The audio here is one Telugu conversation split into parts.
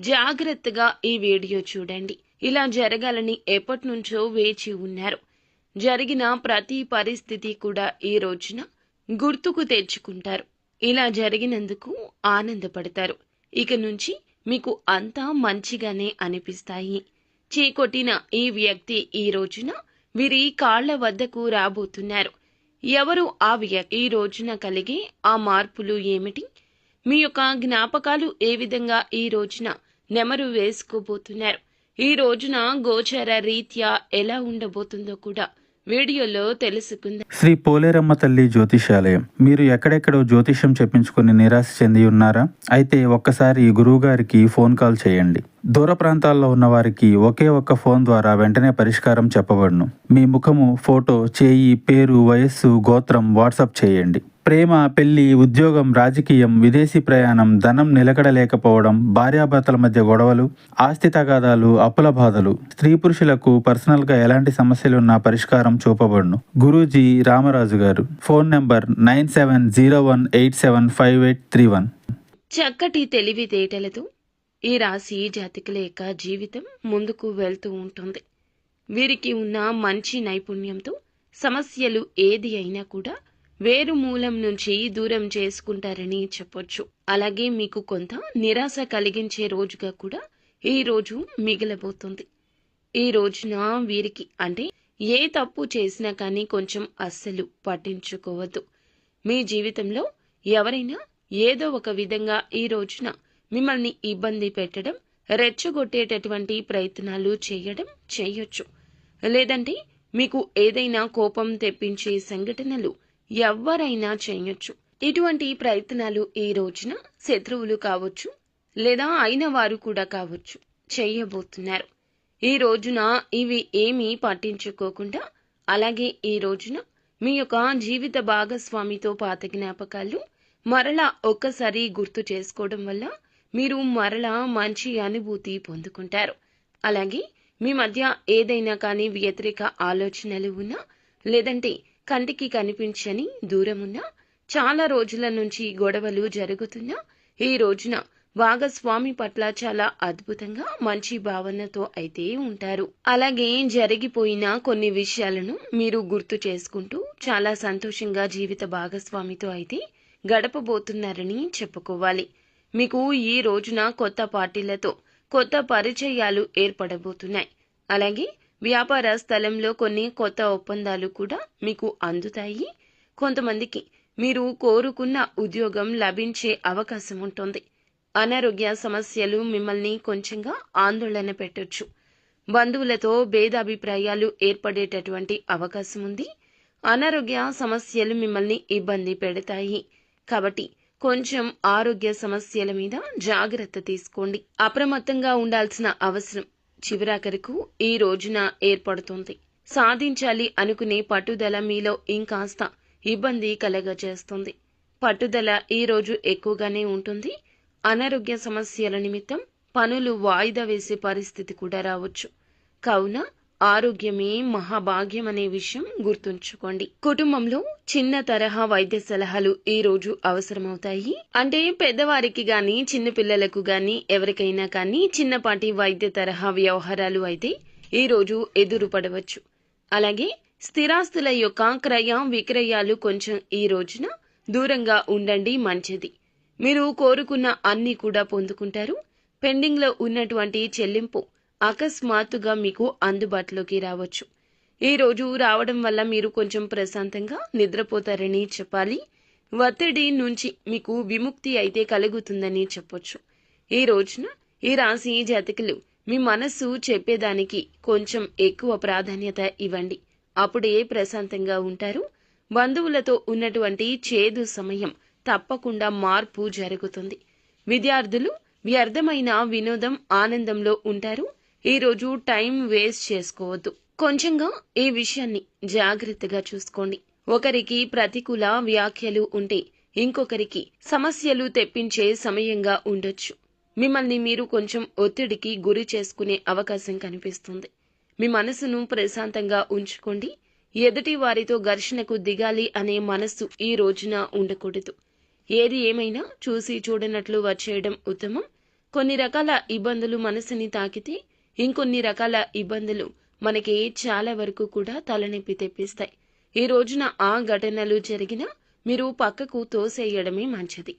జాగ్రత్తగా ఈ వీడియో చూడండి. ఇలా జరగాలని ఎప్పటినుంచో వేచి ఉన్నారు. జరిగిన ప్రతి పరిస్థితి కూడా ఈ రోజున గుర్తుకు తెచ్చుకుంటారు. ఇలా జరిగినందుకు ఆనందపడతారు. ఇక నుంచి మీకు అంతా మంచిగానే అనిపిస్తాయి. చీకొట్టిన ఈ వ్యక్తి ఈ రోజున వీరి కాళ్ల వద్దకు రాబోతున్నారు. ఎవరు ఆ వ్యక్తి? ఈ రోజున కలిగే ఆ మార్పులు ఏమిటి? మీ యొక్క జ్ఞాపకాలు ఏ విధంగా ఈ రోజున నెమరు వేసుకోబోతున్నారు? ఈ రోజున గోచర రీత్యా ఎలా ఉండబోతుందో కూడా వీడియోలో తెలుసుకుందాం. శ్రీ పోలేరమ్మ తల్లి జ్యోతిషాలయం. మీరు ఎక్కడెక్కడో జ్యోతిష్యం చెప్పించుకుని నిరాశ చెంది ఉన్నారా? అయితే ఒక్కసారి గురువు గారికి ఫోన్ కాల్ చేయండి. దూర ప్రాంతాల్లో ఉన్న వారికి ఒకే ఒక్క ఫోన్ ద్వారా వెంటనే పరిష్కారం చెప్పబడును. మీ ముఖము, ఫోటో, చేయి, పేరు, వయస్సు, గోత్రం వాట్సాప్ చేయండి. ప్రేమ, పెళ్లి, ఉద్యోగం, రాజకీయం, విదేశీ ప్రయాణం, ధనం నిలకడలేకపోవడం, భార్యాభర్తల మధ్య గొడవలు, ఆస్తి తగాదాలు, అప్పుల బాధలు, స్త్రీ పురుషులకు పర్సనల్ గా ఎలాంటి సమస్యలున్నా పరిష్కారం చూపబడును. గురూజీ రామరాజు గారు. Phone number 9701875831. చక్కటి తెలివితేటలతో ఈ రాశి జాతకుల యొక్క జీవితం ముందుకు వెళ్తూ ఉంటుంది. వీరికి ఉన్న మంచి నైపుణ్యంతో సమస్యలు ఏది అయినా కూడా వేరు మూలం నుంచి దూరం చేసుకుంటారని చెప్పొచ్చు. అలాగే మీకు కొంత నిరాశ కలిగించే రోజుగా కూడా ఈ రోజు మిగిలబోతుంది. ఈ రోజున వీరికి అంటే ఏ తప్పు చేసినా కానీ కొంచెం అస్సలు పట్టించుకోవద్దు. మీ జీవితంలో ఎవరైనా ఏదో ఒక విధంగా ఈ రోజున మిమ్మల్ని ఇబ్బంది పెట్టడం, రెచ్చగొట్టేటటువంటి ప్రయత్నాలు చేయొచ్చు. లేదంటే మీకు ఏదైనా కోపం తెప్పించే సంఘటనలు ఎవరైనా చేయొచ్చు. ఇటువంటి ప్రయత్నాలు ఈ రోజున శత్రువులు కావచ్చు, లేదా అయిన వారు కూడా కావచ్చు, చేయబోతున్నారు. ఈ రోజున ఇవి ఏమీ పట్టించుకోకుండా అలాగే ఈ రోజున మీ యొక్క జీవిత భాగస్వామితో పాత జ్ఞాపకాలు మరలా ఒక్కసారి గుర్తు చేసుకోవడం వల్ల మీరు మరలా మంచి అనుభూతి పొందుకుంటారు. అలాగే మీ మధ్య ఏదైనా కానీ వ్యతిరేక ఆలోచనలు ఉన్నా, లేదంటే కంటికి కనిపించని దూరమున్నా, చాలా రోజుల నుంచి గొడవలు జరుగుతున్నా, ఈ రోజున భాగస్వామి పట్ల చాలా అద్భుతంగా మంచి భావనతో అయితే ఉంటారు. అలాగే జరిగిపోయిన కొన్ని విషయాలను మీరు గుర్తు చేసుకుంటూ చాలా సంతోషంగా జీవిత భాగస్వామితో అయితే గడపబోతున్నారని చెప్పుకోవాలి. మీకు ఈ రోజున కొత్త పార్టీలతో కొత్త పరిచయాలు ఏర్పడబోతున్నాయి. అలాగే వ్యాపార స్థలంలో కొన్ని కొత్త ఒప్పందాలు కూడా మీకు అందుతాయి. కొంతమందికి మీరు కోరుకున్న ఉద్యోగం లభించే అవకాశం ఉంటుంది. అనారోగ్య సమస్యలు మిమ్మల్ని కొంచెంగా ఆందోళన పెట్టొచ్చు. బంధువులతో భేదాభిప్రాయాలు ఏర్పడేటటువంటి అవకాశం ఉంది. అనారోగ్య సమస్యలు మిమ్మల్ని ఇబ్బంది పెడతాయి. కాబట్టి కొంచెం ఆరోగ్య సమస్యల మీద జాగ్రత్త తీసుకోండి. అప్రమత్తంగా ఉండాల్సిన అవసరం చివరాఖరకు ఈ రోజున ఏర్పడుతుంది. సాధించాలి అనుకునే పట్టుదల మీలో ఇంకాస్త ఇబ్బంది కలగజేస్తుంది. పట్టుదల ఈ రోజు ఎక్కువగానే ఉంటుంది. అనారోగ్య సమస్యల నిమిత్తం పనులు వాయిదా వేసే పరిస్థితి కూడా రావచ్చు. కావున ఆరోగ్యమే మహాభాగ్యం అనే విషయం గుర్తుంచుకోండి. కుటుంబంలో చిన్న తరహా వైద్య సలహాలు ఈ రోజు అవసరమవుతాయి. అంటే పెద్దవారికి గాని, చిన్న పిల్లలకు గాని, ఎవరికైనా కానీ చిన్నపాటి వైద్య తరహా వ్యవహారాలు అయితే ఈ రోజు ఎదురుపడవచ్చు. అలాగే స్థిరాస్తుల యొక్క క్రయ విక్రయాలు కొంచెం ఈ రోజున దూరంగా ఉండండి, మంచిది. మీరు కోరుకున్న అన్ని కూడా పొందుకుంటారు. పెండింగ్ లో ఉన్నటువంటి చెల్లింపు అకస్మాత్తుగా మీకు అందుబాటులోకి రావచ్చు. ఈ రోజు రావడం వల్ల మీరు కొంచెం ప్రశాంతంగా నిద్రపోతారని చెప్పాలి. ఒత్తిడి నుంచి మీకు విముక్తి అయితే కలుగుతుందని చెప్పొచ్చు. ఈ రోజున ఈ రాశి జాతకులు మీ మనస్సు చెప్పేదానికి కొంచెం ఎక్కువ ప్రాధాన్యత ఇవ్వండి. అప్పుడే ప్రశాంతంగా ఉంటారు. బంధువులతో ఉన్నటువంటి చేదు సమయం తప్పకుండా మార్పు జరుగుతుంది. విద్యార్థులు వ్యర్థమైన వినోదం, ఆనందంలో ఉంటారు. ఈ రోజు టైం వేస్ట్ చేసుకోవద్దు. కొంచెంగా ఈ విషయాన్ని జాగ్రత్తగా చూసుకోండి. ఒకరికి ప్రతికూల వ్యాఖ్యలు ఉంటే ఇంకొకరికి సమస్యలు తెప్పించే సమయంగా ఉండొచ్చు. మిమ్మల్ని మీరు కొంచెం ఒత్తిడికి గురి చేసుకునే అవకాశం కనిపిస్తుంది. మీ మనసును ప్రశాంతంగా ఉంచుకోండి. ఎదుటి వారితో ఘర్షణకు దిగాలి అనే మనస్సు ఈ రోజున ఉండకూడదు. ఏది ఏమైనా చూసి చూడనట్లు వచ్చేయడం ఉత్తమం. కొన్ని రకాల ఇబ్బందులు మనసుని తాకితే ఇంకొన్ని రకాల ఇబ్బందులు మనకి చాలా వరకు కూడా తలనొప్పి తెప్పిస్తాయి. ఈ రోజున ఆ ఘటనలు జరిగినా మీరు పక్కకు తోసేయడమే మంచిది.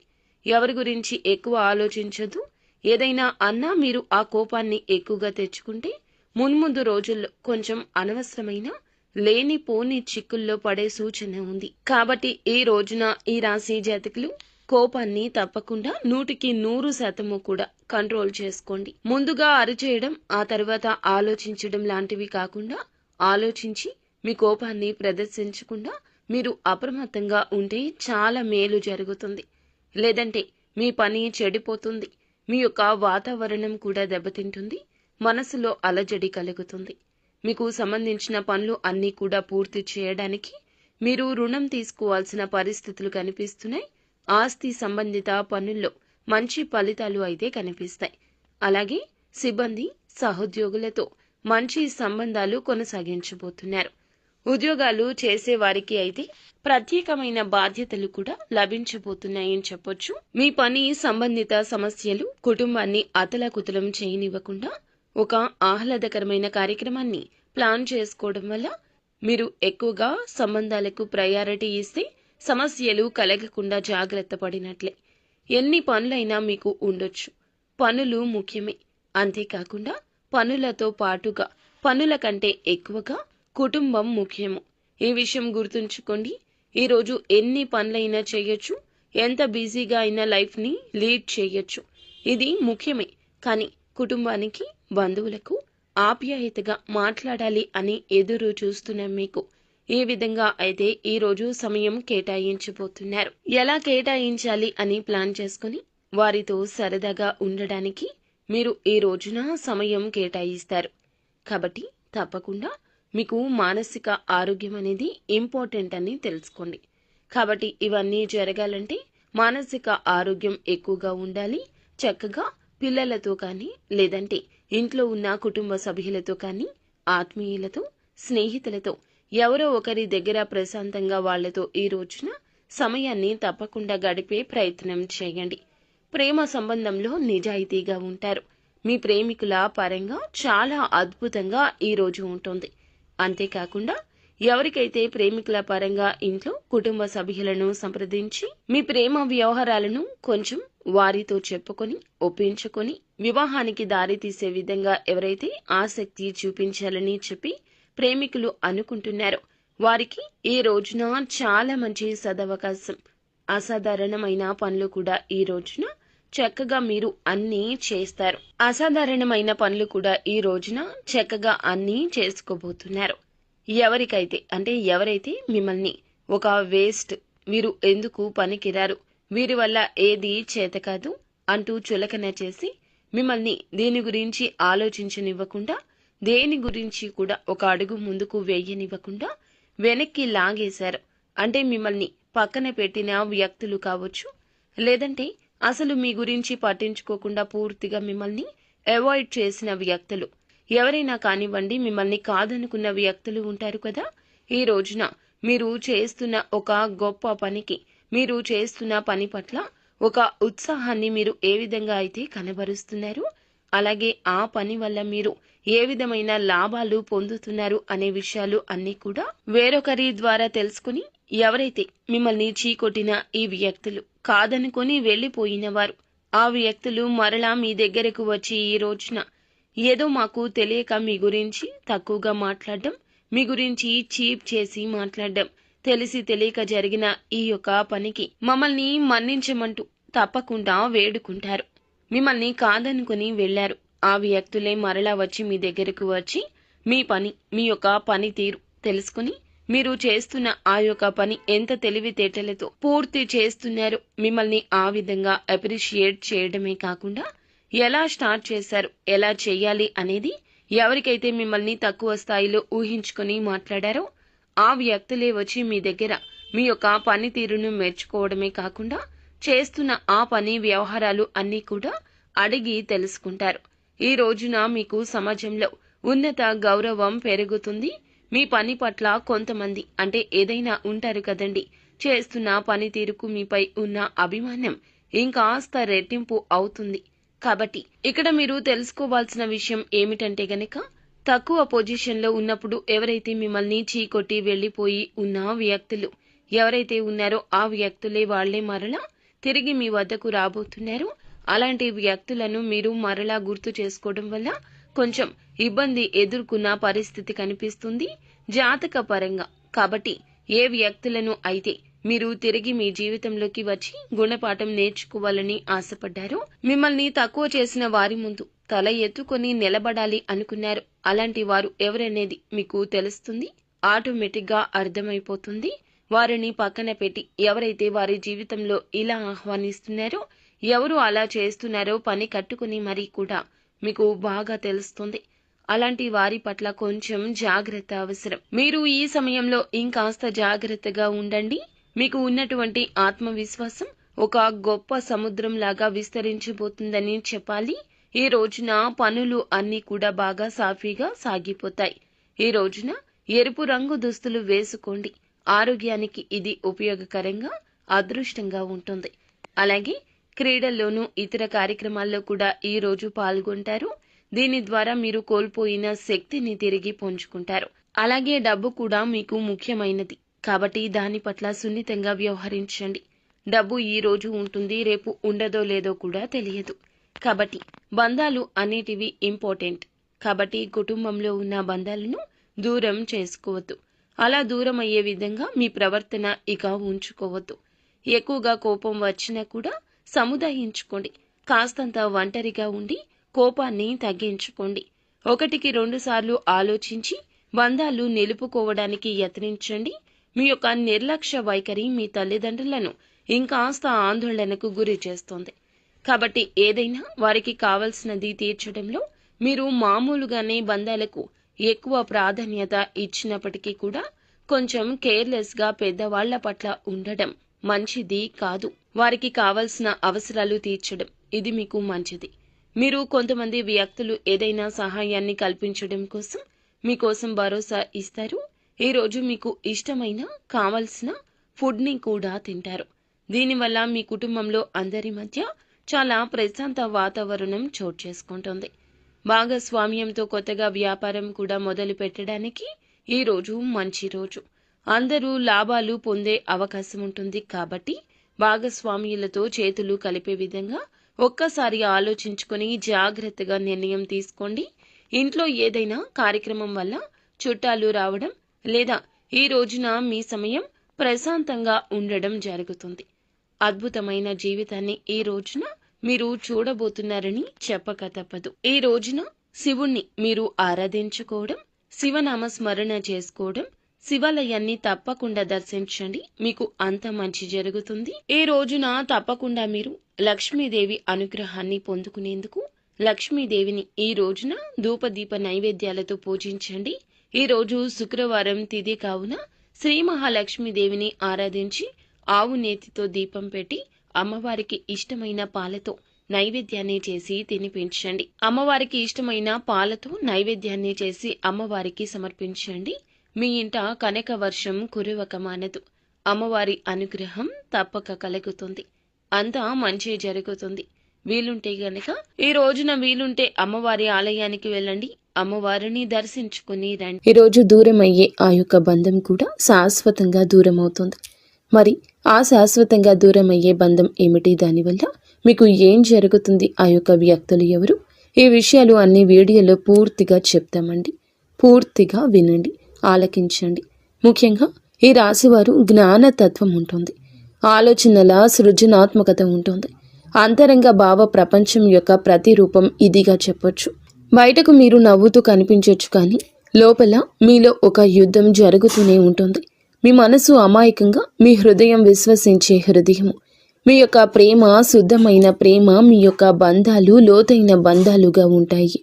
ఎవరి గురించి ఎక్కువ ఆలోచించొద్దు. ఏదైనా అన్నా మీరు ఆ కోపాన్ని ఎక్కువగా తెచ్చుకుంటే మున్ముందు రోజుల్లో కొంచెం అనవసరమైన లేనిపోని చిక్కుల్లో పడే సూచన ఉంది. కాబట్టి ఈ రోజున ఈ రాశి జాతకులు కోపాన్ని తప్పకుండా 100% కూడా కంట్రోల్ చేసుకోండి. ముందుగా అరిచేయడం, ఆ తర్వాత ఆలోచించడం లాంటివి కాకుండా ఆలోచించి మీ కోపాన్ని ప్రదర్శించకుండా మీరు అప్రమత్తంగా ఉంటే చాలా మేలు జరుగుతుంది. లేదంటే మీ పని చెడిపోతుంది. మీ యొక్క వాతావరణం కూడా దెబ్బతింటుంది. మనసులో అలజడి కలుగుతుంది. మీకు సంబంధించిన పనులు అన్నీ కూడా పూర్తి చేయడానికి మీరు రుణం తీసుకోవాల్సిన పరిస్థితులు కనిపిస్తున్నాయి. ఆస్తి సంబంధిత పనుల్లో మంచి ఫలితాలు అయితే కనిపిస్తాయి. అలాగే సిబ్బంది, సహోద్యోగులతో మంచి సంబంధాలు కొనసాగించబోతున్నారు. ఉద్యోగాలు చేసే వారికి అయితే ప్రత్యేకమైన బాధ్యతలు కూడా లభించబోతున్నాయని చెప్పొచ్చు. మీ పని సంబంధిత సమస్యలు కుటుంబాన్ని అతలాకుతలం చేయనివ్వకుండా ఒక ఆహ్లాదకరమైన కార్యక్రమాన్ని ప్లాన్ చేసుకోవడం వల్ల మీరు ఎక్కువగా సంబంధాలకు ప్రయారిటీ ఇస్తే సమస్యలు కలగకుండా జాగ్రత్త పడినట్లే. ఎన్ని పనులైనా మీకు ఉండొచ్చు. పనులు ముఖ్యమే. అంతేకాకుండా పనులతో పాటుగా పనుల కంటే ఎక్కువగా కుటుంబం ముఖ్యము. ఈ విషయం గుర్తుంచుకోండి. ఈరోజు ఎన్ని పనులైనా చేయొచ్చు. ఎంత బిజీగా అయినా లైఫ్ని లీడ్ చేయొచ్చు. ఇది ముఖ్యమే. కానీ కుటుంబానికి, బంధువులకు ఆప్యాయతగా మాట్లాడాలి అని ఎదురు చూస్తున్న మీకు ఏ విధంగా అయితే ఈ రోజు సమయం కేటాయించబోతున్నారు. ఎలా కేటాయించాలి అని ప్లాన్ చేసుకుని వారితో సరదాగా ఉండడానికి మీరు ఈ రోజున సమయం కేటాయిస్తారు. కాబట్టి తప్పకుండా మీకు మానసిక ఆరోగ్యం అనేది ఇంపార్టెంట్ అని తెలుసుకోండి. కాబట్టి ఇవన్నీ జరగాలంటే మానసిక ఆరోగ్యం ఎక్కువగా ఉండాలి. చక్కగా పిల్లలతో కానీ, లేదంటే ఇంట్లో ఉన్న కుటుంబ సభ్యులతో కానీ, ఆత్మీయులతో, స్నేహితులతో ఎవరో ఒకరి దగ్గర ప్రశాంతంగా వాళ్లతో ఈ రోజున సమయాన్ని తప్పకుండా గడిపే ప్రయత్నం చేయండి. ప్రేమ సంబంధంలో నిజాయితీగా ఉంటారు. మీ ప్రేమికుల పరంగా చాలా అద్భుతంగా ఈ రోజు ఉంటుంది. అంతేకాకుండా ఎవరికైతే ప్రేమికుల పరంగా ఇంట్లో కుటుంబ సభ్యులను సంప్రదించి మీ ప్రేమ వ్యవహారాలను కొంచెం వారితో చెప్పుకొని ఒప్పించుకొని వివాహానికి దారి తీసే విధంగా ఎవరైతే ఆసక్తి చూపించాలని చెప్పి ప్రేమికులు అనుకుంటున్నారో వారికి ఈ రోజున చాలా మంచి సదవకాశం. అసాధారణమైన పనులు కూడా ఈ రోజున చక్కగా మీరు అన్నీ చేస్తారు. అసాధారణమైన పనులు కూడా ఈ రోజున చక్కగా అన్నీ చేసుకోబోతున్నారు. ఎవరైతే మిమ్మల్ని ఒక వేస్ట్, వీరు ఎందుకు పనికిరారు, వీరి వల్ల ఏది చేత కాదు అంటూ చులకన చేసి మిమ్మల్ని దేని గురించి ఆలోచించనివ్వకుండా, దేని గురించి కూడా ఒక అడుగు ముందుకు వేయనివ్వకుండా వెనక్కి లాగేశారు. అంటే మిమ్మల్ని పక్కన పెట్టిన వ్యక్తులు కావచ్చు, లేదంటే అసలు మీ గురించి పట్టించుకోకుండా పూర్తిగా మిమ్మల్ని అవాయిడ్ చేసిన వ్యక్తులు ఎవరైనా కానివ్వండి, మిమ్మల్ని కాదనుకున్న వ్యక్తులు ఉంటారు కదా. ఈ రోజున మీరు చేస్తున్న ఒక గొప్ప పనికి, మీరు చేస్తున్న పని పట్ల ఒక ఉత్సాహాన్ని మీరు ఏ విధంగా అయితే కనబరుస్తున్నారు, అలాగే ఆ పని వల్ల మీరు ఏ విధమైన లాభాలు పొందుతున్నారు అనే విషయాలు అన్నీ కూడా వేరొకరి ద్వారా తెలుసుకుని, ఎవరైతే మిమ్మల్ని చీకొట్టిన ఈ వ్యక్తులు, కాదనుకొని వెళ్లిపోయిన వారు, ఆ వ్యక్తులు మరలా మీ దగ్గరకు వచ్చి ఈ రోజున ఏదో మాకు తెలియక మీ గురించి తక్కువగా మాట్లాడడం, మీ గురించి చీప్ చేసి మాట్లాడడం, తెలిసి తెలియక జరిగిన ఈ యొక్క పనికి మమ్మల్ని మన్నించమంటూ తప్పకుండా వేడుకుంటారు. మిమ్మల్ని కాదనుకుని వెళ్లారు. ఆ వ్యక్తులే మరలా వచ్చి మీ దగ్గరకు వచ్చి మీ పని, మీ యొక్క పనితీరు తెలుసుకుని మీరు చేస్తున్న ఆ యొక్క పని ఎంత తెలివితేటలతో పూర్తి చేస్తున్నారు, మిమ్మల్ని ఆ విధంగా అప్రిషియేట్ చేయడమే కాకుండా ఎలా స్టార్ట్ చేశారు, ఎలా చేయాలి అనేది ఎవరికైతే మిమ్మల్ని తక్కువ స్థాయిలో ఊహించుకొని మాట్లాడారో ఆ వ్యక్తులే వచ్చి మీ దగ్గర మీ యొక్క పనితీరును మెచ్చుకోవడమే కాకుండా చేస్తున్న ఆ పని వ్యవహారాలు అన్నీ కూడా అడిగి తెలుసుకుంటారు. ఈ రోజున మీకు సమాజంలో ఉన్నత గౌరవం పెరుగుతుంది. మీ పని పట్ల కొంతమంది ఏదైనా ఉంటారు కదండి, చేస్తున్న పనితీరుకు మీపై ఉన్న అభిమానం ఇంకాస్త రెట్టింపు అవుతుంది. కాబట్టి ఇక్కడ మీరు తెలుసుకోవాల్సిన విషయం ఏమిటంటే గనక, తక్కువ పొజిషన్లో ఉన్నప్పుడు ఎవరైతే మిమ్మల్ని చీకొట్టి వెళ్లిపోయి ఉన్న వ్యక్తులు ఎవరైతే ఉన్నారో ఆ వ్యక్తులే వాళ్లే మరలా తిరిగి మీ వద్దకు రాబోతున్నారు. అలాంటి వ్యక్తులను మీరు మరలా గుర్తు చేసుకోవడం వల్ల కొంచెం ఇబ్బంది ఎదుర్కొన్న పరిస్థితి కనిపిస్తుంది జాతక పరంగా. కాబట్టి ఏ వ్యక్తులను అయితే మీరు తిరిగి మీ జీవితంలోకి వచ్చి గుణపాఠం నేర్చుకోవాలని ఆశపడ్డారో, మిమ్మల్ని తక్కువ చేసిన వారి ముందు తల ఎత్తుకొని నిలబడాలి అనుకున్నారు, అలాంటి వారు ఎవరనేది మీకు తెలుస్తుంది. ఆటోమేటిక్ గా అర్థమైపోతుంది. వారిని పక్కన పెట్టి ఎవరైతే వారి జీవితంలో ఇలా ఆహ్వానిస్తున్నారో, ఎవరు అలా చేస్తున్నారో పని కట్టుకుని మరీ కూడా మీకు బాగా తెలుస్తుంది. అలాంటి వారి పట్ల కొంచెం జాగ్రత్త అవసరం. మీరు ఈ సమయంలో ఇంకాస్త జాగ్రత్తగా ఉండండి. మీకు ఉన్నటువంటి ఆత్మవిశ్వాసం ఒక గొప్ప సముద్రం లాగా విస్తరించబోతుందని చెప్పాలి. ఈ రోజున పనులు అన్నీ కూడా బాగా సాఫీగా సాగిపోతాయి. ఈ రోజున ఎరుపు రంగు దుస్తులు వేసుకోండి. ఆరోగ్యానికి ఇది ఉపయోగకరంగా, అదృష్టంగా ఉంటుంది. అలాగే క్రీడల్లోనూ ఇతర కార్యక్రమాల్లో కూడా ఈ రోజు పాల్గొంటారు. దీని ద్వారా మీరు కోల్పోయిన శక్తిని తిరిగి పుంజుకుంటారు. అలాగే డబ్బు కూడా మీకు ముఖ్యమైనది కాబట్టి దాని పట్ల సున్నితంగా వ్యవహరించండి. డబ్బు ఈ రోజు ఉంటుంది, రేపు ఉండదో లేదో కూడా తెలియదు. కాబట్టి బంధాలు అనేటివి ఇంపార్టెంట్. కాబట్టి కుటుంబంలో ఉన్న బంధాలను దూరం చేసుకోవద్దు. అలా దూరం అయ్యే విధంగా మీ ప్రవర్తన ఇక ఉంచుకోవద్దు. ఎక్కువగా కోపం వచ్చినా కూడా సముదాయించుకోండి. కాస్తంత ఒంటరిగా ఉండి కోపాన్ని తగ్గించుకోండి. 1-2 సార్లు ఆలోచించి బంధాలు నిలుపుకోవడానికి యత్నించండి. మీ యొక్క నిర్లక్ష్య వైఖరి మీ తల్లిదండ్రులను ఇంకాస్త ఆందోళనకు గురి చేస్తుంది. కాబట్టి ఏదైనా వారికి కావలసినది తీర్చడంలో మీరు మామూలుగానే బంధాలకు ఎక్కువ ప్రాధాన్యత ఇచ్చినప్పటికీ కూడా కొంచెం కేర్లెస్ గా పెద్దవాళ్ల పట్ల ఉండడం మంచిది కాదు. వారికి కావలసిన అవసరాలు తీర్చడం ఇది మీకు మంచిది. మీరు కొంతమంది వ్యక్తులు ఏదైనా సహాయాన్ని కల్పించడం కోసం మీకోసం భరోసా ఇస్తారు. ఈ రోజు మీకు ఇష్టమైన కావలసిన ఫుడ్ ని కూడా తింటారు. దీనివల్ల మీ కుటుంబంలో అందరి మధ్య చాలా ప్రశాంత వాతావరణం చోటు చేసుకుంటుంది. భాగస్వామ్యంతో కొత్తగా వ్యాపారం కూడా మొదలు పెట్టడానికి ఈ రోజు మంచి రోజు. అందరూ లాభాలు పొందే అవకాశం ఉంటుంది. కాబట్టి భాగస్వామ్యులతో చేతులు కలిపే విధంగా ఒక్కసారి ఆలోచించుకొని జాగ్రత్తగా నిర్ణయం తీసుకోండి. ఇంట్లో ఏదైనా కార్యక్రమం వల్ల చుట్టాలు రావడం లేదా ఈ రోజున మీ సమయం ప్రశాంతంగా ఉండడం జరుగుతుంది. అద్భుతమైన జీవితాన్ని ఈ రోజున మీరు చూడబోతున్నారని చెప్పక తప్పదు. ఈ రోజున శివుణ్ణి మీరు ఆరాధించుకోవడం, శివనామ స్మరణ చేసుకోవడం, శివాలయాన్ని తప్పకుండా దర్శించండి. మీకు అంత మంచి జరుగుతుంది. ఈ రోజున తప్పకుండా మీరు లక్ష్మీదేవి అనుగ్రహాన్ని పొందుకునేందుకు లక్ష్మీదేవిని ఈ రోజున ధూపదీప నైవేద్యాలతో పూజించండి. ఈ రోజు శుక్రవారం తిథి కావున శ్రీ మహాలక్ష్మీదేవిని ఆరాధించి ఆవు నేతితో దీపం పెట్టి అమ్మవారికి ఇష్టమైన పాలతో నైవేద్యాన్ని చేసి తినిపించండి. అమ్మవారికి ఇష్టమైన పాలతో నైవేద్యాన్ని చేసి అమ్మవారికి సమర్పించండి. మీ ఇంట కనక వర్షం కురవక మానదు. అమ్మవారి అనుగ్రహం తప్పక కలుగుతుంది. అంతా మంచి జరుగుతుంది. వీలుంటే గనక ఈ రోజున వీలుంటే అమ్మవారి ఆలయానికి వెళ్ళండి. అమ్మవారిని దర్శించుకుని రండి. ఈ రోజు దూరం అయ్యే ఆ యొక్క బంధం కూడా శాశ్వతంగా దూరం అవుతుంది. మరి ఆ శాశ్వతంగా దూరం అయ్యే బంధం ఏమిటి, దానివల్ల మీకు ఏం జరుగుతుంది, ఆ యొక్క వ్యక్తులు ఎవరు, ఈ విషయాలు అన్ని వీడియోలో పూర్తిగా చెప్తామండి. పూర్తిగా వినండి, ఆలకించండి. ముఖ్యంగా ఈ రాశివారు జ్ఞానతత్వం ఉంటుంది, ఆలోచనల సృజనాత్మకత ఉంటుంది. అంతరంగ భావ ప్రపంచం యొక్క ప్రతిరూపం ఇదిగా చెప్పొచ్చు. బయటకు మీరు నవ్వుతూ కనిపించవచ్చు, కానీ లోపల మీలో ఒక యుద్ధం జరుగుతూనే ఉంటుంది. మీ మనసు అమాయకంగా, మీ హృదయం విశ్వసించే హృదయము. మీ యొక్క ప్రేమ శుద్ధమైన ప్రేమ, మీ యొక్క బంధాలు లోతైన బంధాలుగా ఉంటాయి.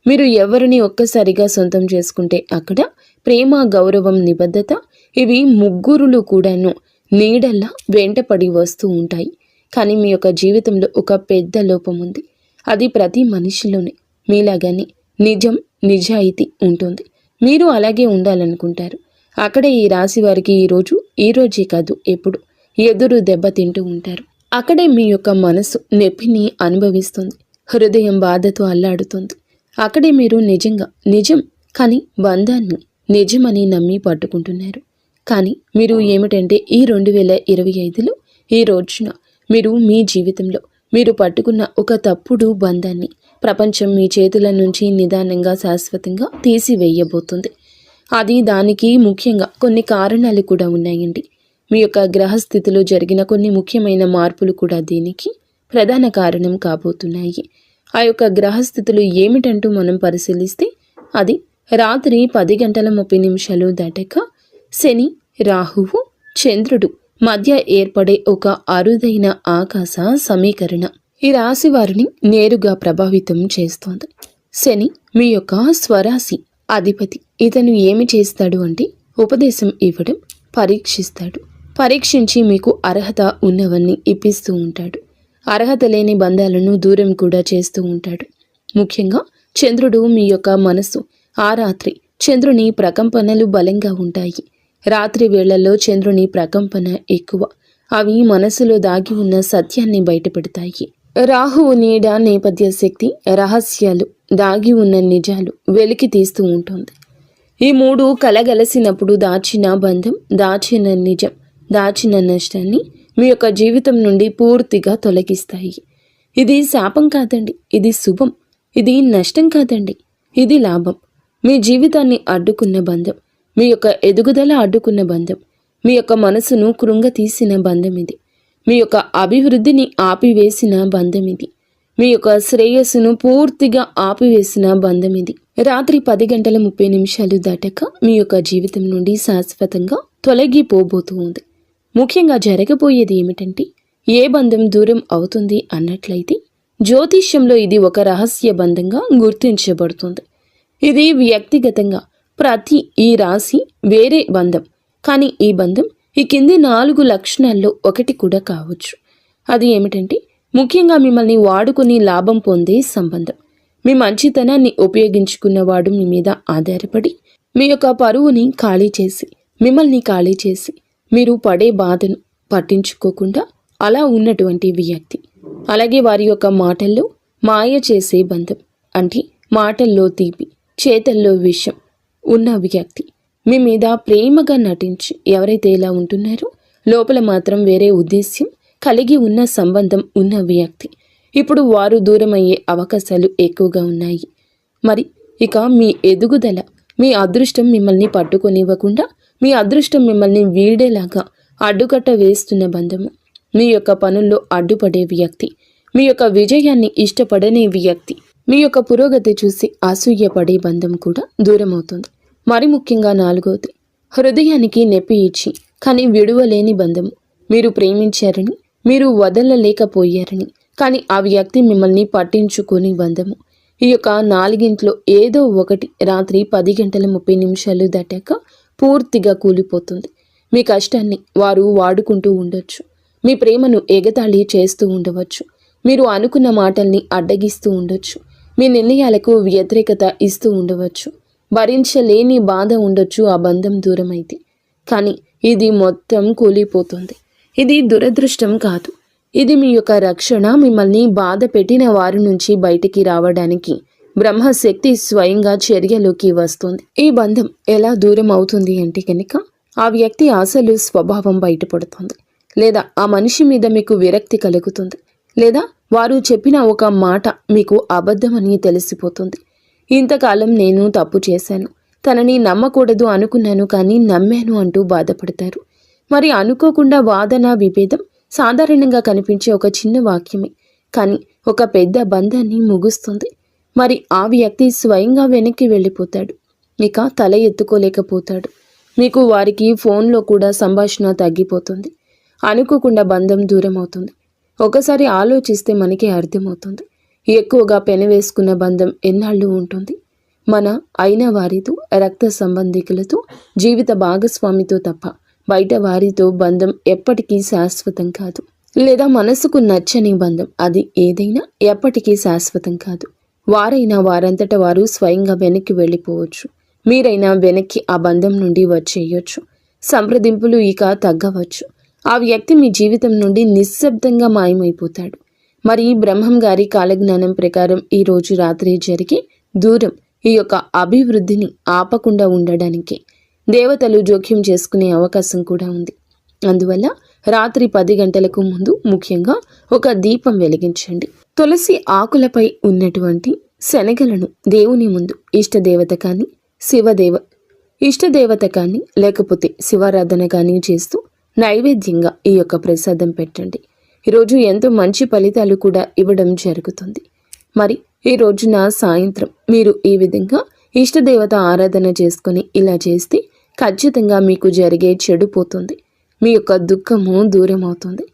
మీరు ఎవరిని ఒక్కసారిగా సొంతం చేసుకుంటే అక్కడ ప్రేమ, గౌరవం, నిబద్ధత ఇవి ముగ్గురులు కూడాను నీడల్లా వెంటపడి వస్తూ ఉంటాయి. కానీ మీ యొక్క జీవితంలో ఒక పెద్ద లోపం ఉంది. అది ప్రతి మనిషిలోనే మీలాగానే నిజం, నిజాయితీ ఉంటుంది. మీరు అలాగే ఉండాలనుకుంటారు. అక్కడే ఈ రాశి వారికి ఈ రోజే కాదు ఎప్పుడు ఎదురు దెబ్బ తింటూ ఉంటారు. అక్కడే మీ యొక్క మనసు నొప్పిని అనుభవిస్తుంది. హృదయం బాధతో అల్లాడుతుంది. అక్కడే మీరు నిజంగా నిజం కానీ బంధాన్ని నిజమని నమ్మి పట్టుకుంటున్నారు. కానీ మీరు ఏమిటంటే ఈ 2025లో ఈ రోజున మీరు మీ జీవితంలో మీరు పట్టుకున్న ఒక తప్పుడు బంధాన్ని ప్రపంచం మీ చేతుల నుంచి నిదానంగా శాశ్వతంగా తీసివేయబోతుంది. అది దానికి ముఖ్యంగా కొన్ని కారణాలు కూడా ఉన్నాయండి. మీ యొక్క గ్రహస్థితిలో జరిగిన కొన్ని ముఖ్యమైన మార్పులు కూడా దీనికి ప్రధాన కారణం కాబోతున్నాయి. ఆ యొక్క గ్రహస్థితులు ఏమిటంటూ మనం పరిశీలిస్తే అది రాత్రి 10:30 దాటాక శని, రాహువు, చంద్రుడు మధ్య ఏర్పడే ఒక అరుదైన ఆకాశ సమీకరణ ఈ రాశి వారిని నేరుగా ప్రభావితం చేస్తోంది. శని మీ యొక్క స్వరాశి అధిపతి. ఇతను ఏమి చేస్తాడు అంటే ఉపదేశం ఇవ్వడం, పరీక్షిస్తాడు. పరీక్షించి మీకు అర్హత ఉన్నవన్నీ ఇప్పిస్తూ ఉంటాడు. అర్హత లేని బంధాలను దూరం కూడా చేస్తూ ఉంటాడు. ముఖ్యంగా చంద్రుడు మీ యొక్క మనస్సు. ఆ రాత్రి చంద్రుని ప్రకంపనలు బలంగా ఉంటాయి. రాత్రి వేళల్లో చంద్రుని ప్రకంపన ఎక్కువ. అవి మనసులో దాగి ఉన్న సత్యాన్ని బయటపెడతాయి. రాహువు నీడ నేపథ్య శక్తి, రహస్యాలు, దాగి ఉన్న నిజాలు వెలికి తీస్తూ ఉంటుంది. ఈ మూడు కలగలసినప్పుడు దాచిన బంధం, దాచిన నిజం, దాచిన నష్టాన్ని మీ యొక్క జీవితం నుండి పూర్తిగా తొలగిస్తాయి. ఇది శాపం కాదండి, ఇది శుభం. ఇది నష్టం కాదండి, ఇది లాభం. మీ జీవితాన్ని అడ్డుకున్న బంధం, మీ యొక్క ఎదుగుదల అడ్డుకున్న బంధం, మీ యొక్క మనసును కృంగతీసిన బంధం ఇది. మీ యొక్క అభివృద్ధిని ఆపివేసిన బంధం ఇది. మీ యొక్క శ్రేయస్సును పూర్తిగా ఆపివేసిన బంధం ఇది. రాత్రి 10:30 దాటాక మీ యొక్క జీవితం నుండి శాశ్వతంగా తొలగిపోబోతూ ఉంది. ముఖ్యంగా జరగబోయేది ఏమిటంటే ఏ బంధం దూరం అవుతుంది అన్నట్లయితే జ్యోతిష్యంలో ఇది ఒక రహస్య బంధంగా గుర్తించబడుతుంది. ఇది వ్యక్తిగతంగా ప్రతి ఈ రాశి వేరే బంధం. కానీ ఈ బంధం ఈ కింది 4 లక్షణాల్లో ఒకటి కూడా కావచ్చు. అది ఏమిటంటే ముఖ్యంగా మిమ్మల్ని వాడుకొని లాభం పొందే సంబంధం. మీ మంచితనాన్ని ఉపయోగించుకున్నవాడు మీ మీద ఆధారపడి మీ యొక్క పరువుని ఖాళీ చేసి, మిమ్మల్ని ఖాళీ చేసి, మీరు పడే బాధను పట్టించుకోకుండా అలా ఉన్నటువంటి వ్యక్తి. అలాగే వారి యొక్క మాటల్లో మాయ చేసే బంధం, అంటే మాటల్లో తీపి, చేతల్లో విషం ఉన్న వ్యక్తి. మీ మీద ప్రేమగా నటించి ఎవరైతే ఇలా ఉంటున్నారో లోపల మాత్రం వేరే ఉద్దేశ్యం కలిగి ఉన్న సంబంధం ఉన్న వ్యక్తి. ఇప్పుడు వారు దూరమయ్యే అవకాశాలు ఎక్కువగా ఉన్నాయి. మరి ఇక మీ ఎదుగుదల, మీ అదృష్టం మిమ్మల్ని పట్టుకొనివ్వకుండా మీ అదృష్టం మిమ్మల్ని వీడేలాగా అడ్డుకట్ట వేస్తున్న బంధము, మీ యొక్క పనుల్లో అడ్డుపడే వ్యక్తి, మీ యొక్క విజయాన్ని ఇష్టపడనే వ్యక్తి, మీ యొక్క పురోగతి చూసి అసూయపడే బంధం కూడా దూరమవుతుంది. మరి ముఖ్యంగా 4వది హృదయానికి నొప్పి ఇచ్చి కానీ విడువలేని బంధము. మీరు ప్రేమించారని, మీరు వదలలేకపోయారని, కానీ ఆ వ్యక్తి మిమ్మల్ని పట్టించుకొని బంధము. ఈ యొక్క 4గింట్లో ఏదో ఒకటి రాత్రి 10:30 దాటాక పూర్తిగా కూలిపోతుంది. మీ కష్టాన్ని వారు వాడుకుంటూ ఉండొచ్చు. మీ ప్రేమను ఎగతాళి చేస్తూ ఉండవచ్చు. మీరు అనుకున్న మాటల్ని అడ్డగిస్తూ ఉండొచ్చు. మీ నిర్ణయాలకు వ్యతిరేకత ఇస్తూ ఉండవచ్చు. భరించలేని బాధ ఉండొచ్చు ఆ బంధం దూరమైతే. కానీ ఇది మొత్తం కూలిపోతుంది. ఇది దురదృష్టం కాదు, ఇది మీ యొక్క రక్షణ. మిమ్మల్ని బాధ పెట్టిన వారి నుంచి బయటికి రావడానికి బ్రహ్మశక్తి స్వయంగా చర్యలోకి వస్తుంది. ఈ బంధం ఎలా దూరం అవుతుంది అంటే కనుక ఆ వ్యక్తి అసలు స్వభావం బయటపడుతుంది, లేదా ఆ మనిషి మీద మీకు విరక్తి కలుగుతుంది, లేదా వారు చెప్పిన ఒక మాట మీకు అబద్ధమని తెలిసిపోతుంది. ఇంతకాలం నేను తప్పు చేశాను, తనని నమ్మకూడదు అనుకున్నాను కానీ నమ్మాను అంటూ బాధపడతారు. మరి అనుకోకుండా వాదన విభేదం సాధారణంగా కనిపించే ఒక చిన్న వాక్యమే కానీ ఒక పెద్ద బంధాన్ని ముగుస్తుంది. మరి ఆ వ్యక్తి స్వయంగా వెనక్కి వెళ్ళిపోతాడు, ఇక తల ఎత్తుకోలేకపోతాడు. మీకు వారికి ఫోన్లో కూడా సంభాషణ తగ్గిపోతుంది. అనుకోకుండా బంధం దూరం అవుతుంది. ఒకసారి ఆలోచిస్తే మనకి అర్థమవుతుంది. ఎక్కువగా పెనవేసుకున్న బంధం ఎన్నాళ్ళు ఉంటుంది? మన అయిన వారితో, రక్త సంబంధికులతో, జీవిత భాగస్వామితో తప్ప బయట వారితో బంధం ఎప్పటికీ శాశ్వతం కాదు. లేదా మనసుకు నచ్చని బంధం, అది ఏదైనా ఎప్పటికీ శాశ్వతం కాదు. వారైనా వారంతట వారు స్వయంగా వెనక్కి వెళ్ళిపోవచ్చు. మీరైనా వెనక్కి ఆ బంధం నుండి వచ్చేయొచ్చు. సంప్రదింపులు ఇక తగ్గవచ్చు. ఆ వ్యక్తి మీ జీవితం నుండి నిశ్శబ్దంగా మాయమైపోతాడు. మరి బ్రహ్మం గారి కాలజ్ఞానం ప్రకారం ఈ రోజు రాత్రి జరిగే దూరం ఈ యొక్క అభివృద్ధిని ఆపకుండా ఉండడానికి దేవతలు జోక్యం చేసుకునే అవకాశం కూడా ఉంది. అందువల్ల రాత్రి 10 గంటలకు ముందు ముఖ్యంగా ఒక దీపం వెలిగించండి. తులసి ఆకులపై ఉన్నటువంటి శనగలను దేవుని ముందు ఇష్టదేవత కానీ ఇష్టదేవత కానీ లేకపోతే శివారాధన కానీ చేస్తూ నైవేద్యంగా ఈ యొక్క ప్రసాదం పెట్టండి. ఈరోజు ఎంతో మంచి ఫలితాలు కూడా ఇవ్వడం జరుగుతుంది. మరి ఈ రోజున సాయంత్రం మీరు ఈ విధంగా ఇష్టదేవత ఆరాధన చేసుకొని ఇలా చేస్తే ఖచ్చితంగా మీకు జరిగే చెడు పోతుంది. మీ యొక్క దుఃఖము దూరం అవుతుంది.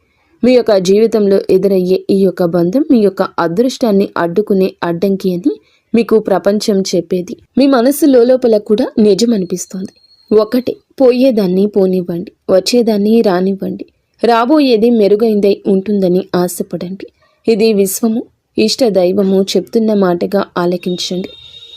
మీ యొక్క జీవితంలో ఎదురయ్యే ఈ యొక్క బంధం మీ యొక్క అదృష్టాన్ని అడ్డుకునే అడ్డంకి అని మీకు ప్రపంచం చెప్పేది మీ మనసు లోపల కూడా నిజమనిపిస్తుంది. ఒకటే, పోయేదాన్ని పోనివ్వండి, వచ్చేదాన్ని రానివ్వండి, రాబోయేది మెరుగైందై ఉంటుందని ఆశపడండి. ఇది విశ్వము, ఇష్ట దైవము చెప్తున్న మాటగా ఆలకించండి.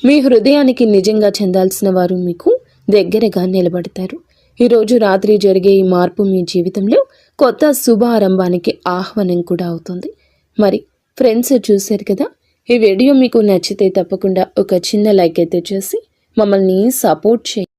మీ హృదయానికి నిజంగా చెందాల్సిన వారు మీకు దగ్గరగా నిలబడతారు. ఈరోజు రాత్రి జరిగే ఈ మార్పు మీ జీవితంలో కొత్త శుభారంభానికి ఆహ్వానం కూడా అవుతుంది. మరి ఫ్రెండ్స్, చూశారు కదా, ఈ వీడియో మీకు నచ్చితే తప్పకుండా ఒక చిన్న లైక్ అయితే చేసి మమ్మల్ని సపోర్ట్ చేయండి.